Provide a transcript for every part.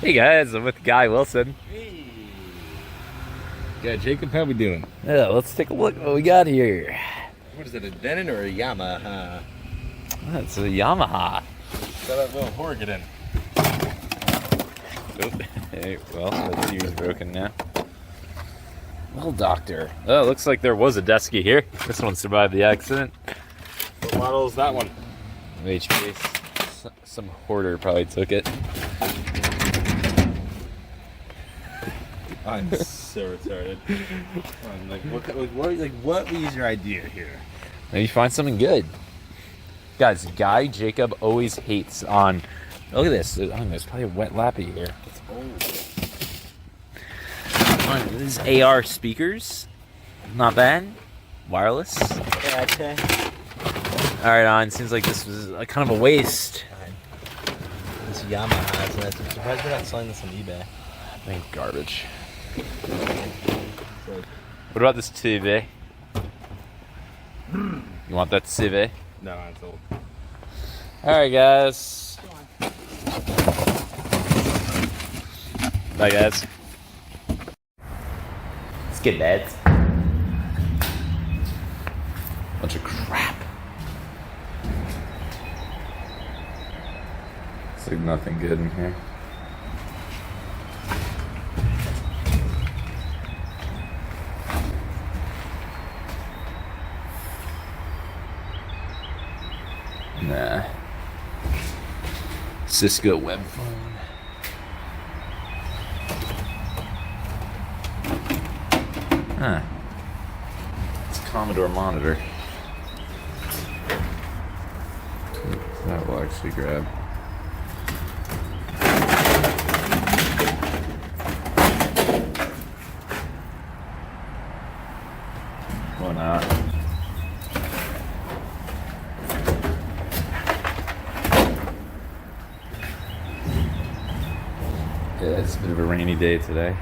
Hey guys, I'm with Guy Wilson. Hey. Good, Jacob, how we doing? Yeah, let's take a look at what we got here. What is it, a Denon or a Yamaha? That's a Yamaha. Got that little horn get in. Oh, hey, well, that series broken now. Well, doctor. Oh, looks like there was a Desky here. This one survived the accident. What model is that one? HP. Some hoarder probably took it. I'm so retarded. What was your idea here? Maybe find something good. Guys, Guy Jacob always hates on... Look at this. There's probably a wet lappy here. It's old. These AR speakers. Not bad. Wireless. Yeah, okay. Alright, on. Seems like this was kind of a waste. This Yamaha, so I'm surprised we're not selling this on eBay. I think garbage. What about this TV? You want that TV? No, it's old. Alright, guys. Bye, guys. Let's get beds. Bunch of crap. It's like nothing good in here. Nah. Cisco web phone. Huh. It's a Commodore monitor. That will actually grab. Why not? Yeah, it's a bit of a rainy day today.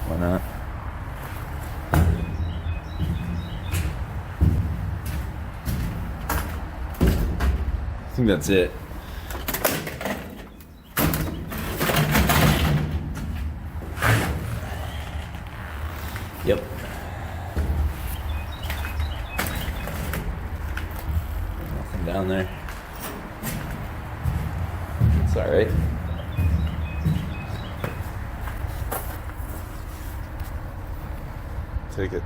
Why not? I think that's it. Yep. Nothing down there. It's alright. Take it.